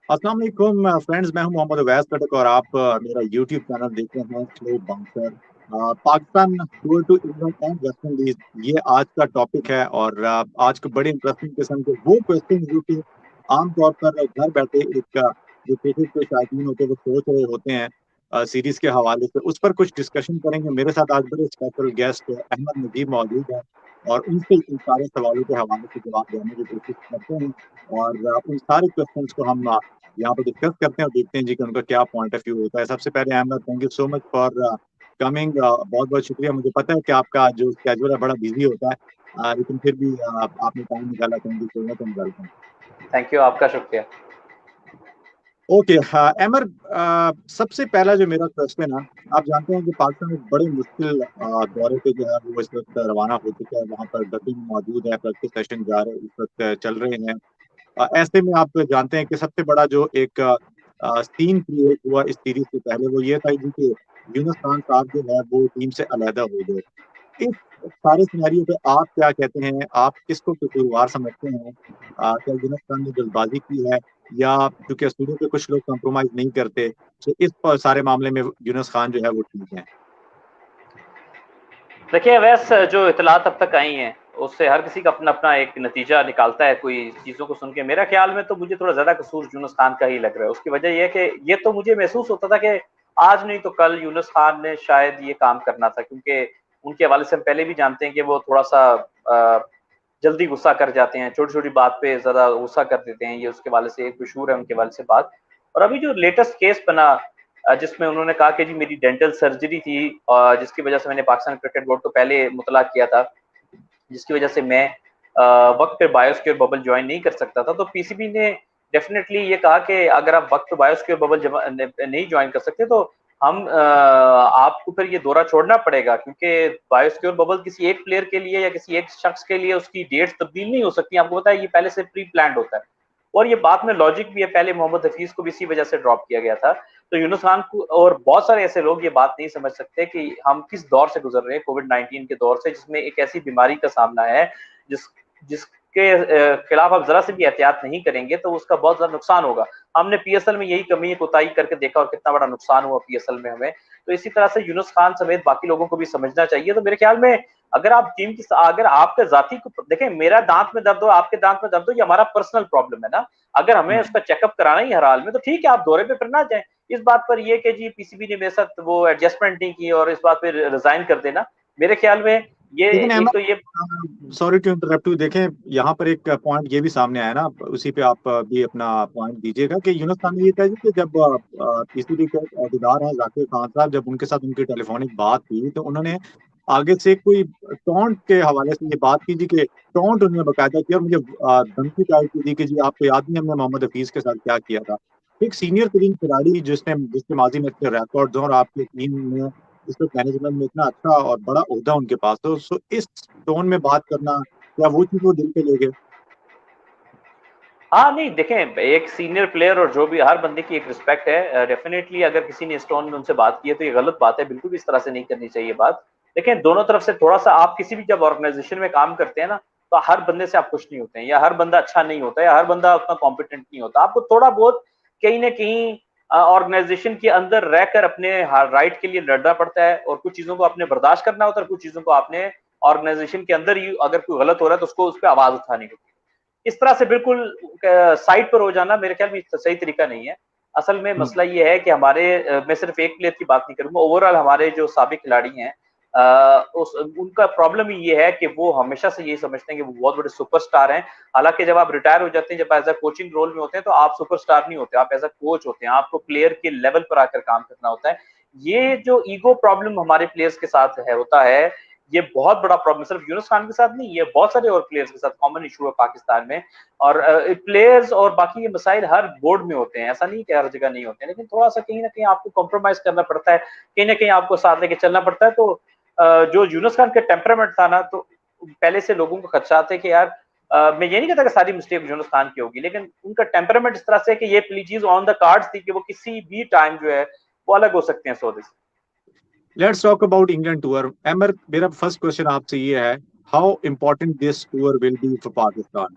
अस्सलाम वालेकुम फ्रेंड्स, मैं हूं मोहम्मद अवैस खटक और आप मेरा यूट्यूब चैनल देख रहे हैं slow bouncer. Pakistan tour to England and West Indies, ये आज का टॉपिक है। और आज के बड़े इंटरेस्टिंग किस्म के वो क्वेश्चन जो कि आमतौर पर घर बैठे एक जो क्रिकेट के शायकीन होते हैं वो सोच रहे होते हैं सीरीज के हवाले से, उस पर कुछ डिस्कशन करेंगे। मेरे साथ आज बड़े स्पेशल गेस्ट अहमद नजीब मौजूद है और उनसे इन सारे सवालों के हवाले से जवाब देने की कोशिश करते हैं। और उन सारे क्वेश्चंस को हम यहाँ पे डिस्कस करते हैं और देखते हैं जी कि उनका क्या पॉइंट ऑफ व्यू होता है। सबसे पहले Ahmad, thank you so much for coming. बहुत बहुत शुक्रिया। मुझे पता है कि आपका जो स्केड्यूल है बड़ा बिजी होता है, लेकिन फिर भी आपने टाइम निकाला। Thank you so much and welcome. Thank you, आपका शुक्रिया। ओके, हाँ अमर, सबसे पहला जो मेरा क्वेश्चन है, आप जानते हैं कि पाकिस्तान एक बड़े मुश्किल दौरे पे जो है वो इस वक्त रवाना हो चुका है। वहाँ पर डबिंग मौजूद है, प्रैक्टिस सेशन जा रहे इस वक्त चल रहे हैं। ऐसे में आप जानते हैं कि सबसे बड़ा जो एक सीन क्रिएट हुआ इस सीरीज से पहले वो ये था जी कि यूनुस खान साहब जो है वो टीम से अलहदा हो गए। इस सारे सिनेरियो पे आप क्या कहते हैं? आप किसको कसूरवार समझते हैं? क्या यूनुस खान ने जल्दबाजी की है, या क्योंकि स्टूडियो पे कुछ लोग कंप्रोमाइज नहीं करते, तो इस सारे मामले में यूनुस खान जो है वो ठीक है? देखिए अवैस, जो इतलात अब तक आई हैं उससे हर किसी का अपना अपना एक नतीजा निकालता है कोई चीज़ों को सुन के। मेरा ख्याल में तो मुझे थोड़ा ज़्यादा कसूर यूनुस खान का ही लग रहा है। उसकी वजह यह है कि ये तो मुझे महसूस होता था कि आज नहीं तो कल यूनुस खान ने शायद ये काम करना था, क्योंकि उनके हवाले से हम पहले भी जानते हैं कि वो थोड़ा सा जल्दी गुस्सा कर जाते हैं, छोटी छोटी बात पे ज़्यादा गुस्सा कर देते हैं। ये उसके वाले से एक मशहूर है उनके वाले से बात। और अभी जो लेटेस्ट केस बना जिसमें उन्होंने कहा कि जी मेरी डेंटल सर्जरी थी, जिसकी वजह से मैंने पाकिस्तान क्रिकेट बोर्ड को पहले मुतला किया था, जिसकी वजह से मैं वक्त पे बायोस्क्योर बबल ज्वाइन नहीं कर सकता था। तो पीसीबी ने डेफिनेटली ये कहा कि अगर आप वक्त पे बायोस्क्योर बबल नहीं ज्वाइन कर सकते तो हम आपको फिर ये दौरा छोड़ना पड़ेगा, क्योंकि बायोस्क्योर बबल किसी एक प्लेयर के लिए या किसी एक शख्स के लिए उसकी डेट्स तब्दील नहीं हो सकती। आपको पता है ये पहले से प्री प्लान होता है और ये बात में लॉजिक भी है। पहले मोहम्मद हफीज को भी इसी वजह से ड्रॉप किया गया था। तो यूनुस खान को और बहुत सारे ऐसे लोग ये बात नहीं समझ सकते कि हम किस दौर से गुजर रहे हैं, कोविड-19 के दौर से, जिसमें एक ऐसी बीमारी का सामना है जिस जिसके खिलाफ आप जरा से भी एहतियात नहीं करेंगे तो उसका बहुत ज्यादा नुकसान होगा। हमने पीएसएल में यही कमी कोताही करके देखा और कितना बड़ा नुकसान हुआ पीएसएल में हमें। तो इसी तरह से यूनुस खान समेत बाकी लोगों को भी समझना चाहिए। तो मेरे ख्याल में अगर आप टीम की अगर आपके जाति को देखें, मेरा दांत में दर्द हो, आपके दांत में दर्द हो, ये हमारा पर्सनल प्रॉब्लम है ना। अगर हमें उसका चेकअप कराना ही हर हाल में तो ठीक है, आप दौरे पे फिर ना जाए। इस बात पर ये कि जी पीसीबी ने मेरे साथ वो एडजस्टमेंट नहीं की और इस बात पे रिजाइन कर देना, मेरे ख्याल में ये लेकिन एक तो ये Ahmad, sorry to interrupt you, देखें यहाँ पर एक पॉइंट ये भी सामने आया ना, उसी पे आप भी अपना पॉइंट दीजिएगा कि यूनुस खान ने ये कहा जी कि जब पीसीबी के अहदेदार हैं जाकिर खान साहब, जब उनके साथ उनकी टेलीफोनिक बात हुई तो उन्होंने आगे से कोई टोंट के हवाले से ये बात की जी कि टोंट उन्होंने बकायदा किया और मुझे धमकी टाइप की दी कि जी आपको याद नहीं हमने मोहम्मद हफीज के साथ क्या किया था। एक सीनियर तरीन खिलाड़ी जिसके माजी में अच्छे रिकॉर्ड्स हों और आपकी टीम में इस वक्त मैनेजमेंट में इतना अच्छा और बड़ा ओहदा उनके पास, तो इस टोन में बात करना, क्या वो चीज वो दिल पे ले गए? हाँ, नहीं देखें, एक सीनियर प्लेयर और जो भी हर बंदे की एक रिस्पेक्ट है। डेफिनेटली अगर किसी ने इस टोन में उनसे बात की है तो ये गलत बात है, बिल्कुल भी इस तरह से नहीं करनी चाहिए बात। देखें, दोनों तरफ से थोड़ा सा आप किसी भी जब ऑर्गेनाइजेशन में काम करते हैं ना, तो हर बंदे से आप खुश नहीं होते हैं, या हर बंदा अच्छा नहीं होता है, या हर बंदा उतना कॉम्पिटेंट नहीं होता। आपको थोड़ा बहुत कहीं ना कहीं ऑर्गेनाइजेशन के अंदर रहकर अपने राइट के लिए लड़ना पड़ता है और कुछ चीजों को आपने बर्दाश्त करना होता है और कुछ चीजों को आपने ऑर्गेनाइजेशन के अंदर ही अगर कोई गलत हो रहा है तो उसको उस पर आवाज उठानी होती है। इस तरह से बिल्कुल साइड पर हो जाना मेरे ख्याल में सही तरीका नहीं है। असल में हम्म। मसला ये है कि हमारे मैं सिर्फ एक प्लेयर की बात नहीं करूंगा, ओवरऑल हमारे जो साबिक खिलाड़ी हैं उनका प्रॉब्लम ये है कि वो हमेशा से ये समझते हैं कि वो बहुत बड़े सुपरस्टार हैं। हालांकि जब आप रिटायर हो जाते हैं, जब एज अ कोचिंग रोल में होते हैं तो आप सुपरस्टार नहीं होते, आप एज अ कोच होते हैं, आपको प्लेयर के लेवल पर आकर काम करना होता है। ये जो ईगो प्रॉब्लम हमारे प्लेयर्स के साथ है होता है, ये बहुत बड़ा प्रॉब्लम सिर्फ यूनुस खान के साथ नहीं, ये बहुत सारे और प्लेयर्स के साथ कॉमन इशू है पाकिस्तान में। और प्लेयर्स और बाकी ये मसाइल हर बोर्ड में होते हैं, ऐसा नहीं कि हर जगह नहीं होते हैं, लेकिन थोड़ा सा कहीं ना कहीं आपको कॉम्प्रोमाइज करना पड़ता है, कहीं ना कहीं आपको साथ लेके चलना पड़ता है। तो जो यूनुस खान का टेम्परामेंट था ना, तो पहले से लोगों को खदशा थे कि यार मैं ये नहीं कहता कि सारी मिस्टेक यूनुस खान की होगी, लेकिन उनका टेम्परामेंट इस तरह से कि ये चीज ऑन द कार्ड्स थी कि वो किसी भी टाइम जो है वो अलग हो सकते हैं सौदे से। Let's talk about England tour. Amar, मेरा फर्स्ट क्वेश्चन आपसे ये है, how important this tour will be for Pakistan?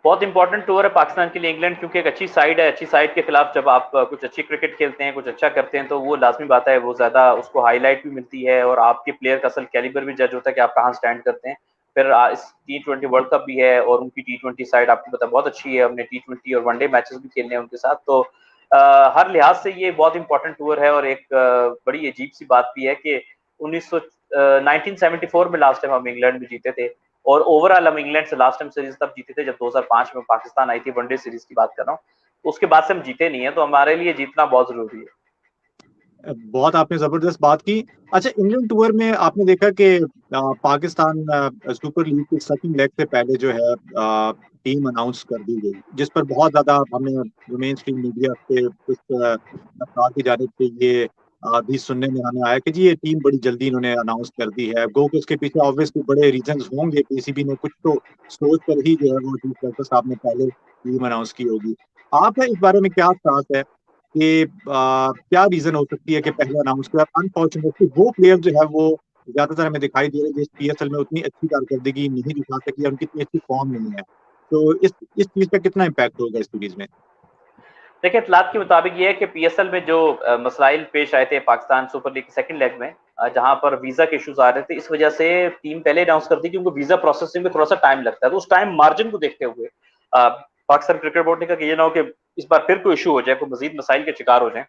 बहुत इंपॉर्टेंट टूर है पाकिस्तान के लिए इंग्लैंड, क्योंकि एक अच्छी साइड है। अच्छी साइड के खिलाफ जब आप कुछ अच्छी क्रिकेट खेलते हैं, कुछ अच्छा करते हैं, तो वो लाजमी बात है, वो ज्यादा उसको हाईलाइट भी मिलती है और आपके प्लेयर का असल कैलिबर भी जज होता है कि आप कहाँ स्टैंड करते हैं। फिर इस T20 वर्ल्ड कप भी है और उनकी T20 साइड आपको पता बहुत अच्छी है, हमने T20 और वनडे मैचेस भी खेलने हैं उनके साथ। तो हर लिहाज से ये बहुत इंपॉर्टेंट टूर है। और एक बड़ी अजीब सी बात भी है कि 1974 में लास्ट टाइम हम इंग्लैंड में जीते थे, और ओवरऑल हम इंग्लैंड से लास्ट टाइम सीरीज तब जीते थे जब 2005 में पाकिस्तान आई थी, वनडे सीरीज की बात कर रहा हूँ। उसके बाद से हम जीते नहीं है, तो हमारे लिए जीतना बहुत जरूरी है। बहुत आपने जबरदस्त बात की। अच्छा, इंग्लैंड टूर में आपने देखा कि पाकिस्तान सुपर लीग के सेकंड लेग से पहले जो है टीम अनाउंस कर दी गई, जिस पर बहुत ज्यादा हमें मेन स्ट्रीम मीडिया से कुछ सरकार की जानिब से ये भी सुनने में हमें आया कि जी ये टीम बड़ी जल्दी इन्होंने अनाउंस कर दी है। गो कि उसके पीछे ऑब्वियसली बड़े रीजंस होंगे, पीसीबी ने कुछ तो सोच कर ही जो है वो चीफ डॉक्टर साहब ने पहले टीम अनाउंस की होगी। आपका इस बारे में क्या ख्याल है कि क्या रीजन हो सकती है कि पहले अनाउंस किया? अनफॉर्चुनेटली वो प्लेयर जो है वो ज्यादातर हमें दिखाई दे रहे हैं जो इस पीएसएल में उतनी अच्छी कारकर्दगी नहीं दिखा सकी, उनकी इतनी अच्छी फॉर्म नहीं है। तो इस चीज का कितना इम्पैक्ट होगा इस सीरीज में? देखिए, इतलात के मुताबिक ये है कि पीएसएल में जो मसाइल पेश आए थे पाकिस्तान सुपर लीग के सेकंड लेग में, जहां पर वीजा के इश्यूज आ रहे थे, इस वजह से टीम पहले अनाउंस कर दी, क्योंकि वीजा प्रोसेसिंग में थोड़ा सा टाइम लगता है। तो उस टाइम मार्जिन को देखते हुए पाकिस्तान क्रिकेट बोर्ड ने कहा कि ये ना हो कि इस बार फिर कोई इशू हो जाए, कोई मजीद मसाइल के शिकार हो जाए।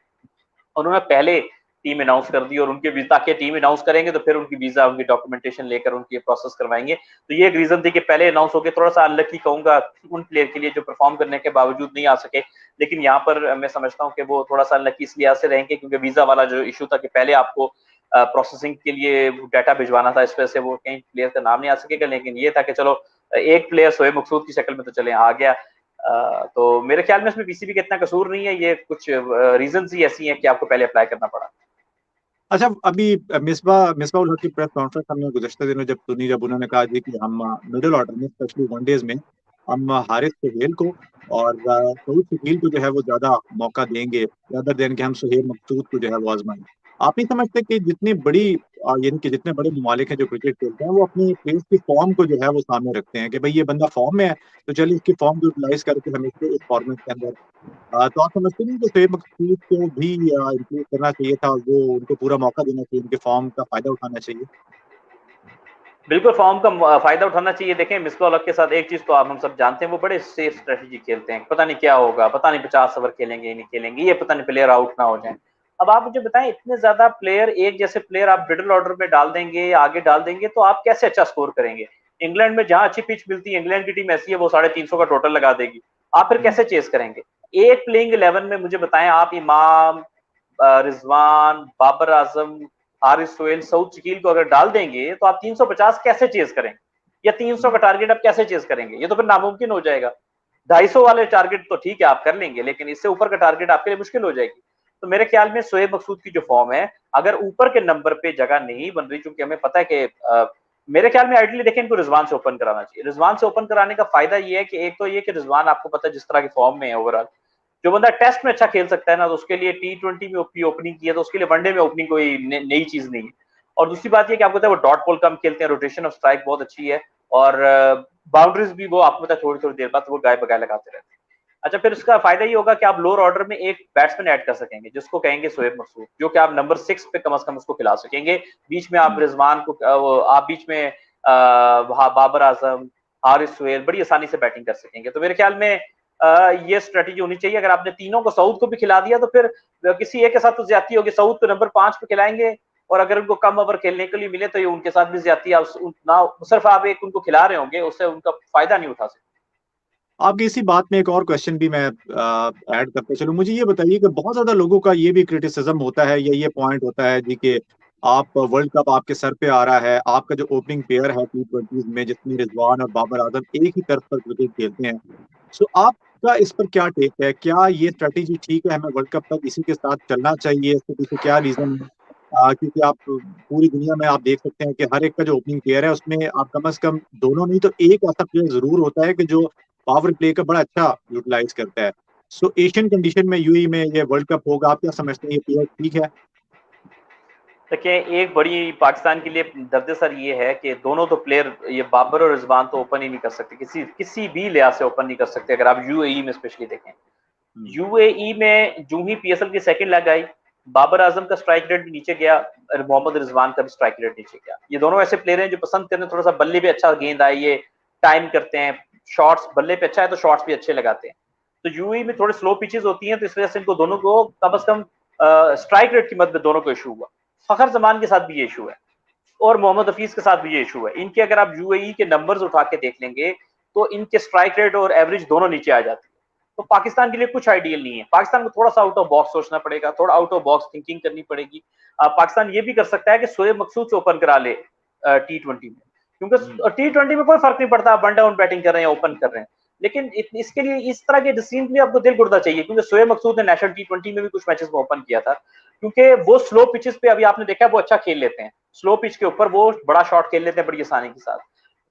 उन्होंने पहले टीम अनाउंस कर दी, और उनके ताकि टीम अनाउंस करेंगे तो फिर उनकी वीजा, उनकी डॉक्यूमेंटेशन लेकर उनकी प्रोसेस करवाएंगे। तो ये एक रीजन थी कि पहले अनाउंस हो गए। थोड़ा सा अनलकी कहूंगा उन प्लेयर के लिए जो परफॉर्म करने के बावजूद नहीं आ सके, लेकिन यहाँ पर मैं समझता हूँ कि वो थोड़ा सा अनलकी इस लिहाज से रहेंगे क्योंकि वीजा वाला जो इशू था कि पहले आपको प्रोसेसिंग के लिए डाटा भिजवाना था, इस वजह से वो कहीं प्लेयर का नाम नहीं आ सकेगा। लेकिन ये था कि चलो एक प्लेयर शोएब मकसूद की शक्ल में तो चले आ गया। तो मेरे ख्याल में इसमें पीसीबी का इतना कसूर नहीं है, ये कुछ रीजन ही ऐसी हैं कि आपको पहले अप्लाई करना पड़ा। अच्छा, अभी मिसबा उल हक की प्रेस कॉन्फ्रेंस हमने गुज़श्ता दिनों जब सुनी, जब उन्होंने कहा जी कि हम मिडिल ऑर्डर में स्पेशली वनडेज में हम हारिस सुहेल को और सऊद शकील को जो है वो ज्यादा मौका देंगे, ज्यादा देन के हम सुहेल मकसूद को जो है वो आजमाएं। आप नहीं समझते कि जितनी बड़ी यानी कि जितने बड़े ममालिक हैं जो क्रिकेट खेलते हैं वो अपनी प्लेयर्स की फॉर्म को जो है वो सामने रखते हैं कि भाई ये बंदा फॉर्म में है, तो चलिए इसकी फॉर्म को यूटिलाइज करके हम इसको इस फॉर्मेट के अंदर तो आप समझते नहीं कि शोएब मकसूद को भी इंक्लूड करना चाहिए था, वो उनको पूरा मौका देना चाहिए, उनके फॉर्म का फायदा उठाना चाहिए? बिल्कुल फॉर्म का फायदा उठाना चाहिए। देखें, मिसबा उल हक के साथ एक चीज तो आप हम सब जानते हैं, वो बड़े सेफ स्ट्रेटेजी खेलते हैं। पता नहीं क्या होगा, पता नहीं 50 ओवर खेलेंगे नहीं खेलेंगे, ये पता नहीं प्लेयर आउट ना हो जाए। अब आप मुझे बताएं, इतने ज्यादा प्लेयर, एक जैसे प्लेयर आप मिडिल ऑर्डर में डाल देंगे, आगे डाल देंगे, तो आप कैसे अच्छा स्कोर करेंगे? इंग्लैंड में जहां अच्छी पिच मिलती है, इंग्लैंड की टीम ऐसी है वो 350 का टोटल लगा देगी। आप फिर कैसे चेस करेंगे? एक प्लेइंग 11 में मुझे बताएं, आप इमाम, रिजवान, बाबर आजम, हारिस सोहेल, सऊद शकील को अगर डाल देंगे तो आप 350 कैसे चेज करेंगे? या 300 का टारगेट आप कैसे चेज करेंगे? ये तो फिर नामुमकिन हो जाएगा। 250 वाले टारगेट तो ठीक है आप कर लेंगे, लेकिन इससे ऊपर का टारगेट आपके लिए मुश्किल हो जाएगी। तो मेरे ख्याल में शोएब मकसूद की जो फॉर्म है, अगर ऊपर के नंबर पे जगह नहीं बन रही, क्योंकि हमें पता है कि मेरे ख्याल में आइडियली देखें इनको रिजवान से ओपन कराना चाहिए। रिजवान से ओपन कराने का फायदा ये है कि एक तो ये कि रिजवान आपको पता है जिस तरह की फॉर्म में है ओवरऑल, जो बंदा टेस्ट में अच्छा खेल सकता है ना, तो उसके लिए T20 में ओपनिंग की है, तो उसके लिए वनडे में ओपनिंग कोई नई चीज नहीं है। और दूसरी बात ये कि आपको पता है वो डॉट बॉल कम खेलते हैं, रोटेशन ऑफ स्ट्राइक बहुत अच्छी है, और बाउंड्रीज भी वो आपको पता है थोड़ी थोड़ी देर बाद वो गाय बगाए लगाते रहते हैं। अच्छा, फिर उसका फायदा ये होगा कि आप लोअर ऑर्डर में एक बैट्समैन ऐड कर सकेंगे जिसको कहेंगे शोएब मकसूद, जो कि आप नंबर 6 पे कम से कम उसको खिला सकेंगे। बीच में आप रिजवान को, आप बीच में बाबर आजम, हारिस सुहेल बड़ी आसानी से बैटिंग कर सकेंगे। तो मेरे ख्याल में ये स्ट्रेटेजी होनी चाहिए। अगर आपने तीनों को सऊद को भी खिला दिया तो फिर किसी एक के साथ तो ज्यादती होगी। सऊद को नंबर 5 पे खिलाएंगे, और अगर उनको कम ओवर खेलने के लिए मिले तो ये उनके साथ भी ज्यादती, ना सिर्फ आप एक उनको खिला रहे होंगे, उससे उनका फायदा नहीं उठा सकते। आपकी इसी बात में एक और क्वेश्चन भी मैं ऐड करते चलूं। मुझे ये बताइए कि बहुत ज्यादा लोगों का ये भी क्रिटिसिज्म होता है या ये पॉइंट होता है जी कि आप वर्ल्ड कप आपके सर पे आ रहा है, आपका जो ओपनिंग पेयर है T20 में जिसमें रिजवान और बाबर आजम एक ही तरफ पर क्रिकेट खेलते हैं, सो आपका इस पर क्या टेक है? क्या ये स्ट्रेटेजी ठीक है, हमें वर्ल्ड कप तक इसी के साथ चलना चाहिए? इसके पीछे क्या रीजन है? क्योंकि आप पूरी दुनिया में आप देख सकते हैं कि हर एक का जो ओपनिंग प्लेयर है उसमें आप कम से कम दोनों नहीं तो एक ऐसा प्लेयर जरूर होता है कि जो पावर प्ले का बड़ा अच्छा यूटिलाइज करता है। सो एशियन कंडीशन में यूएई में ये वर्ल्ड कप होगा, आप क्या समझते हैं ये प्लेयर ठीक है? देखिए, एक बड़ी पाकिस्तान के लिए दर्द-ए-सर ये है कि दोनों तो प्लेयर, ये बाबर और रिजवान, तो ओपन ही नहीं कर सकते, किसी भी लिहाज से ओपन नहीं कर सकते, अगर आप यूएई में स्पेशली देखें। यूएई में जो ही पीएसएल की second leg I, Babar Azam का स्ट्राइक रेट भी नीचे गया और मोहम्मद रिजवान का भी स्ट्राइक रेट नीचे गया। ये दोनों ऐसे प्लेयर हैं जो पसंद करते हैं थोड़ा सा बल्ले पे अच्छा गेंद आए, ये टाइम करते हैं, शॉट्स बल्ले पे अच्छा है तो शॉट्स भी अच्छे लगाते हैं। तो यूएई में थोड़े स्लो पिचेस होती हैं, तो इस वजह से इनको दोनों को कम से कम स्ट्राइक रेट की मद में दोनों को इशू हुआ। फखर जमान के साथ भी ये इशू है और मोहम्मद हफीज के साथ भी ये इशू है। इनके अगर आप यूएई के नंबर्स उठा के देख लेंगे तो इनके स्ट्राइक रेट और एवरेज दोनों नीचे आ जाती है। तो पाकिस्तान के लिए कुछ आइडियल नहीं है। पाकिस्तान को थोड़ा सा आउट ऑफ बॉक्स सोचना पड़ेगा, थोड़ा आउट ऑफ बॉक्स थिंकिंग करनी पड़ेगी। पाकिस्तान ये भी कर सकता है कि शोएब मकसूद से ओपन करा ले T20 में, क्योंकि T20 में कोई फर्क नहीं पड़ता आप वन डाउन बैटिंग कर रहे हैं या ओपन कर रहे हैं, लेकिन इसके लिए इस तरह के डिसीजन के लिए आपको दिल गुर्दा चाहिए, क्योंकि शोएब मकसूद ने नेशनल T20 में भी कुछ मैचेस में ओपन किया था, क्योंकि वो स्लो पिचेस पे अभी आपने देखा वो अच्छा खेल लेते हैं, स्लो पिच के ऊपर वो बड़ा शॉट खेल लेते हैं बड़ी आसानी के साथ।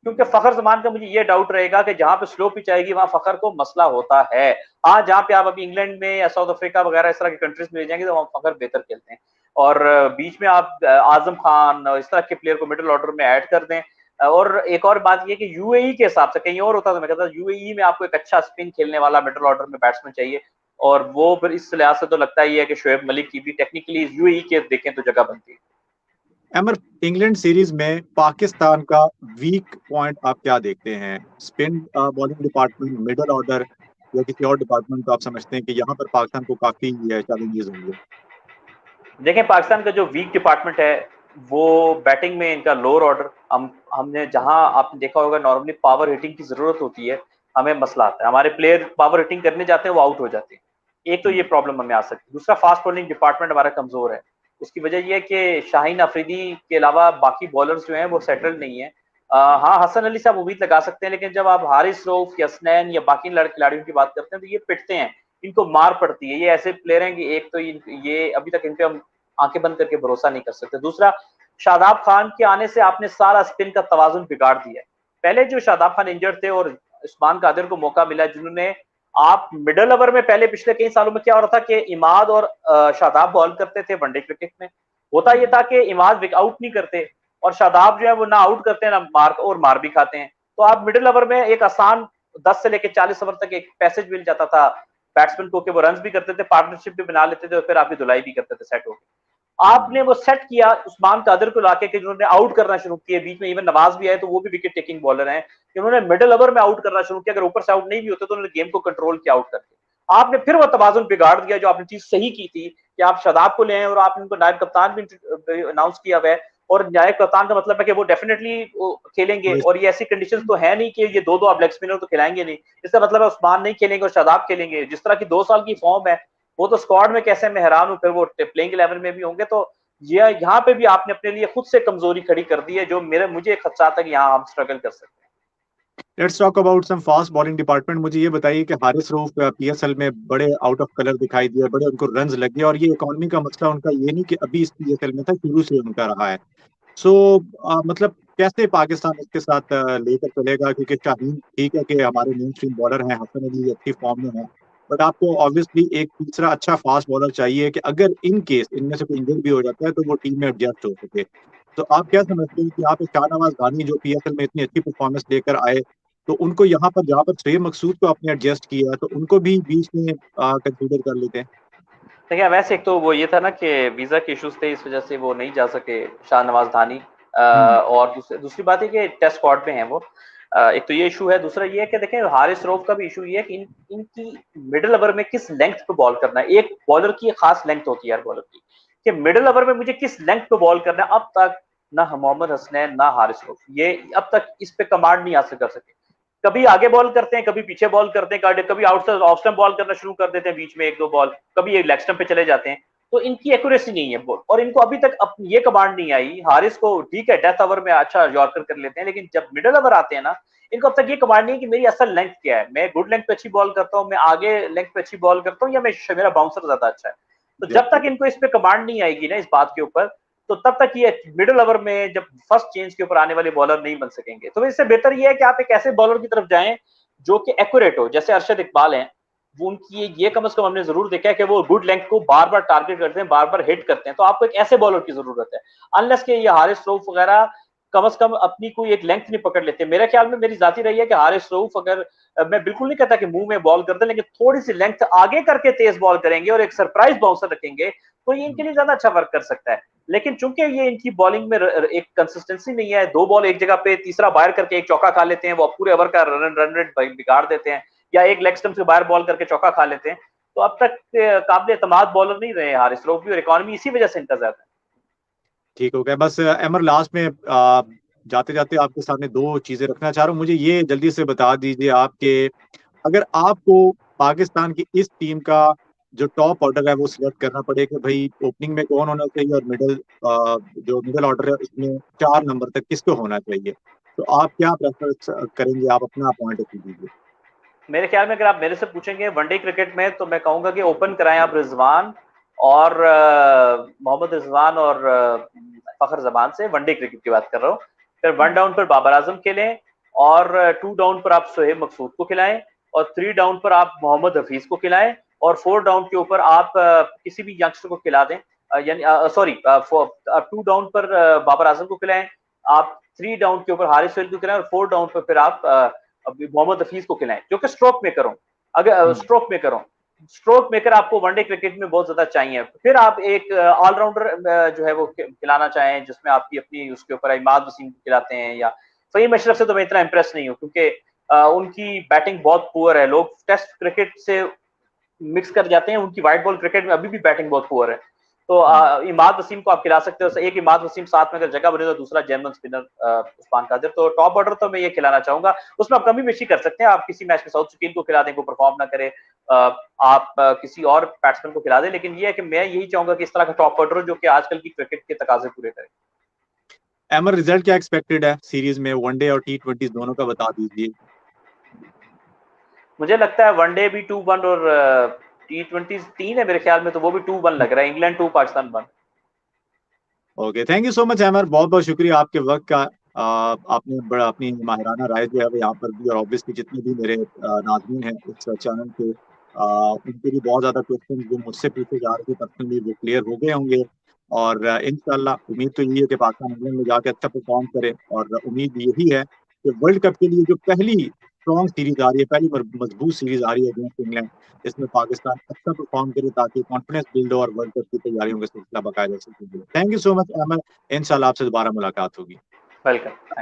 क्योंकि फखर जमान का मुझे ये डाउट रहेगा कि जहां पे स्लो पिच आएगी वहां फखर को मसला होता है। हाँ, जहां पे आप अभी इंग्लैंड में या साउथ अफ्रीका वगैरह इस तरह के कंट्रीज में ले जाएंगे तो वहां फखर बेहतर खेलते हैं, और बीच में आप आजम खान और इस तरह के प्लेयर को मिडिल ऑर्डर में ऐड कर दें। और एक और बात ये कि यूएई के हिसाब से कहीं और होता तो मैं कहता यूएई में आपको एक अच्छा स्पिन खेलने वाला मिडिल ऑर्डर में बैट्समैन चाहिए, और वो फिर इस लिहाज से तो लगता ही है कि शोएब मलिक की भी टेक्निकली यूएई के देखें तो जगह बनती है। अमर, इंग्लैंड सीरीज में पाकिस्तान का वीक पॉइंट आप क्या देखते हैं? Spin bowling department, middle order, या किसी और डिपार्टमेंट को आप समझते हैं कि यहाँ पर पाकिस्तान को काफी चैलेंजेस होंगे? देखें, पाकिस्तान का जो वीक डिपार्टमेंट है वो बैटिंग में इनका लोअर ऑर्डर, हमने जहां आपने देखा होगा नॉर्मली पावर हिटिंग की जरूरत होती है, हमें मसला आता है, हमारे प्लेयर पावर हिटिंग करने जाते हैं वो आउट हो जाते हैं। एक तो ये प्रॉब्लम हमें आ सकती है। दूसरा, फास्ट बॉलिंग डिपार्टमेंट हमारा कमजोर है। उसकी वजह यह है कि शाहीन अफरीदी के अलावा बाकी बॉलर्स जो हैं वो सेटल नहीं है। हाँ, हसन अली साहब उम्मीद लगा सकते हैं, लेकिन जब आप हारिस रऊफ या हसनैन या बाकी खिलाड़ियों की बात करते हैं तो ये पिटते हैं, इनको मार पड़ती है। ये ऐसे प्लेयर हैं कि एक तो ये अभी तक इन पे हम आंखें बंद करके भरोसा नहीं कर सकते। दूसरा, शादाब खान के आने से आपने सारा स्पिन का तवाजुन बिगाड़ दिया है। पहले जो शादाब खान इंजर्ड थे और उस्मान कादिर को मौका मिला, जिन्होंने आप मिडल ओवर में पहले पिछले कई सालों में क्या हो रहा था कि इमाद और शादाब बॉल करते थे वनडे क्रिकेट में, होता यह था कि इमाद आउट नहीं करते और शादाब जो है वो ना आउट करते हैं ना मार भी खाते हैं। तो आप मिडिल ओवर में एक आसान 10 से लेकर 40 ओवर तक एक पैसेज मिल जाता था बैट्समैन को कि वो रन भी करते थे, पार्टनरशिप भी बना लेते थे और फिर आपकी धुलाई भी करते थे सेट होकर। आपने वो सेट किया उस्मान कादिर को लाके कि जिन्होंने आउट करना शुरू किया, बीच में इवन नवाज भी आए तो वो भी विकेट टेकिंग बॉलर हैं, उन्होंने मिडिल ओवर में आउट करना शुरू किया। अगर ऊपर से आउट नहीं भी होते तो उन्होंने गेम को कंट्रोल किया आउट करके। आपने फिर वो तवाजुन बिगाड़ दिया जो आपने चीज सही की थी कि आप शादाब को ले आए और आपने उनको नायब कप्तान भी अनाउंस किया हुआ है, और नायब कप्तान का मतलब है कि वो डेफिनेटली खेलेंगे, और ये ऐसी कंडीशंस तो है नहीं कि ये दो आप लेग स्पिनर तो खिलाएंगे नहीं। इसका मतलब है उस्मान नहीं खेलेंगे और शादाब खेलेंगे। जिस तरह की 2 साल की फॉर्म है वो तो स्क्वाड में कैसे, मैं हैरान हूं। फिर वो प्लेइंग 11 में भी होंगे तो ये यहाँ पे भी आपने अपने लिए खुद से कमजोरी खड़ी कर दी है, जो मुझे खदशा था कि यहाँ हम स्ट्रगल कर सकते हैं। Let's talk about some fast bowling department. मुझे ये बताइए कि हारिस रऊफ पीएसएल में बड़े आउट ऑफ कलर दिखाई दिए, बड़े उनको रन्स लगे, और ये इकोनॉमी का मसला उनका ये नहीं कि अभी इस पीएसएल में था, शुरू से उनका रहा है। सो मतलब कैसे पाकिस्तान इसके साथ लेकर चलेगा? क्योंकि शाहीन ठीक है कि हमारे मेन स्ट्रीम बॉलर हैं, हसन अली अच्छी फॉर्म में है, बट आपको ऑब्वियसली एक तीसरा अच्छा फास्ट बॉलर चाहिए कि अगर इन केस इनमें से कोई इंजर भी हो जाता है तो वो टीम में एडजस्ट हो सके। तो आप क्या समझते हैं कि आप शाहनवाज गानी जो पीएसएल में इतनी अच्छी परफॉर्मेंस लेकर आए, तो उनको यहाँ पर जहाँ पर शोएब मकसूद को आपने एडजस्ट किया तो उनको भी बीच में कंसीडर कर लेते हैं? देखिए, वैसे एक तो वो ये था ना कि वीजा के इश्यूज थे, इस वजह से वो नहीं जा सके शाहनवाज धानी, और दूसरी बात है कि टेस्ट स्क्वाड पे हैं वो। एक तो ये इशू है। दूसरा ये है कि देखें, हारिस रऊफ का भी इशू ये है कि इनकी मिडिल ओवर में किस लेंथ पे बॉल करना है। एक बॉलर की एक खास लेंथ होती है हर बॉलर की, कि मिडिल ओवर में मुझे किस लेंथ पे बॉल करना है। अब तक ना मोहम्मद हसनैन ना हारिस रऊफ ये अब तक इस पे कमांड नहीं हासिल कर सके। कभी आगे बॉल करते हैं, कभी पीछे बॉल करते हैं, कभी आउटसाइड ऑफ स्टंप बॉल करना शुरू कर देते हैं बीच में 1-2 बॉल, कभी ये लेग स्टंप पे चले जाते हैं। तो इनकी एक्यूरेसी नहीं है बॉल, और इनको अभी तक ये कमांड नहीं आई। हारिस को ठीक है डेथ ओवर में अच्छा यॉर्कर कर लेते हैं, लेकिन जब मिडिल ओवर आते हैं ना, इनको अब तक ये कमांड नहीं है कि मेरी असल लेंथ क्या है, मैं गुड लेंथ पे अच्छी बॉल करता हूँ, मैं आगे लेंथ पे अच्छी बॉल करता हूँ, या मेरा बाउंसर ज्यादा अच्छा है। तो जब तक इनको इस पे कमांड नहीं आएगी ना इस बात के ऊपर, तो तब तक ये मिडिल ओवर में जब फर्स्ट चेंज के ऊपर आने वाले बॉलर नहीं बन सकेंगे। तो इससे बेहतर ये है कि आप एक ऐसे बॉलर की तरफ जाएं जो कि एक्यूरेट हो, जैसे अरशद इकबाल हैं। वो उनकी ये कम से कम हमने जरूर देखा है कि वो गुड लेंथ को बार बार टारगेट करते हैं, बार बार हिट करते हैं। तो आपको एक ऐसे बॉलर की जरूरत है, अनलेस के ये हारिस रऊफ वगैरह कम से कम अपनी कोई एक लेंथ नहीं पकड़ लेते। मेरे ख्याल में मेरी जाती रही है कि हारिस रऊफ अगर, मैं बिल्कुल नहीं कहता कि मुंह में बॉल कर दे, लेकिन थोड़ी सी लेंथ आगे करके तेज बॉल करेंगे और एक सरप्राइज बाउंसर रखेंगे तो ये इनके लिए ज्यादा अच्छा वर्क कर सकता है। लेकिन चूंकि ये इनकी बॉलिंग में एक कंसिस्टेंसी नहीं है, दो बॉल एक जगह पे तीसरा बाहर करके एक चौका खा लेते हैं, वो पूरे ओवर का रन रेट बिगाड़ देते हैं, या एक लेग स्टंप से बाहर बॉल करके चौका खा लेते हैं। तो अब तक काबिल एतमाद बॉलर नहीं रहे हारिस रऊफ भी, और इकॉनमी इसी वजह से इनका ज्यादा है। ठीक हो गया। बस अमर, लास्ट में जाते जाते आपके सामने दो चीजें रखना चाह रहा हूँ। मुझे ये जल्दी से बता दीजिए आपके, अगर आपको पाकिस्तान की इस टीम का जो टॉप ऑर्डर है वो सिलेक्ट करना पड़े कि भाई ओपनिंग में कौन होना चाहिए और जो मिडिल ऑर्डर है उसमें 4 नंबर तक किसको होना चाहिए, तो आप क्या प्रेफर करेंगे? आप अपना पॉइंट ऑफ व्यू दीजिए। मेरे ख्याल में अगर आप मेरे से पूछेंगे वनडे क्रिकेट में, तो मैं कहूंगा कि ओपन कराएं आप रिजवान और मोहम्मद रिजवान और फखर जमान से, वनडे क्रिकेट की बात कर रहा हूँ। फिर 1 डाउन पर बाबर आजम खेलें, और 2 डाउन पर आप सोहेब मकसूद को खिलाएं, और 3 डाउन पर आप मोहम्मद हफीज को खिलाएं, और 4 डाउन के ऊपर आप किसी भी यंगस्टर को खिला दें, यानी सॉरी 2 डाउन पर बाबर आजम को खिलाएं, आप 3 डाउन के ऊपर हारिस सोहेल को खिलाएं, और 4 डाउन पर फिर आप मोहम्मद हफीज को खिलाएं, जो कि स्ट्रोक मेकर हो। अगर स्ट्रोक मेकर आपको वनडे क्रिकेट में बहुत ज्यादा चाहिए। फिर आप एक ऑलराउंडर जो है वो खिलाना चाहें, जिसमें आपकी अपनी उसके ऊपर इमाद वसीम खिलाते हैं, या फहीम अशरफ से तो मैं इतना इंप्रेस नहीं हूँ, क्योंकि उनकी बैटिंग बहुत पुअर है। लोग टेस्ट क्रिकेट से मिक्स कर जाते हैं, उनकी व्हाइट बॉल क्रिकेट में अभी भी बैटिंग बहुत पुअर है। तो इमाद वसीम को आप खिला सकते हो, एक इमाद वसीम साथ में अगर जगह बने तो दूसरा जर्मन स्पिनर उस्मान कादिर। तो टॉप ऑर्डर तो मैं ये खिलाना चाहूंगा। उसमें आप कमी बेशी कर सकते हैं, आप किसी मैच में साउथ सुकीन को खिला दें, को परफॉर्म ना करे, आप किसी और बैट्समैन को खिला दें, लेकिन ये है कि मैं यही चाहूंगा कि इस तरह का टॉप ऑर्डर जो कि आजकल की क्रिकेट के तकाजे पूरे करे। अमर, रिजल्ट क्या एक्सपेक्टेड है सीरीज में, वनडे और T20 दोनों का बता दीजिए। मुझे लगता है वनडे भी 2-1 और T20 3 है मेरे ख्याल में, तो वो भी 2-1 लग रहा है, England 2 Pakistan 1। Okay, thank you so much Amar, बहुत बहुत शुक्रिया आपके वक्त का। आपने बड़ा अपनी माहिराना राय जो है वो यहाँ पर दी, और ऑब्वियसली जितने भी मेरे नाज़रीन हैं इस चैनल के, उनके भी बहुत ज़्यादा क्वेश्चन जो मुझसे पूछे जा रहे थे पर्सनली वो क्लियर हो गए होंगे। और इंशाल्लाह उम्मीद तो यही है कि पाकिस्तान इंग्लैंड में जाके अच्छा परफॉर्म करे, और उम्मीद यही है कि वर्ल्ड कप के लिए जो पहली स्ट्रॉन्ग सीरीज आ रही है, पहली मजबूत सीरीज आ रही है अगेंस्ट इंग्लैंड, इसमें पाकिस्तान अच्छा परफॉर्म करे ताकि कॉन्फिडेंस बिल्ड हो और वर्ल्ड कप की तैयारियों का सिलसिला बकायदा से। Thank you so much Ahmad, इंशाल्लाह आपसे दोबारा मुलाकात होगी। वेलकम।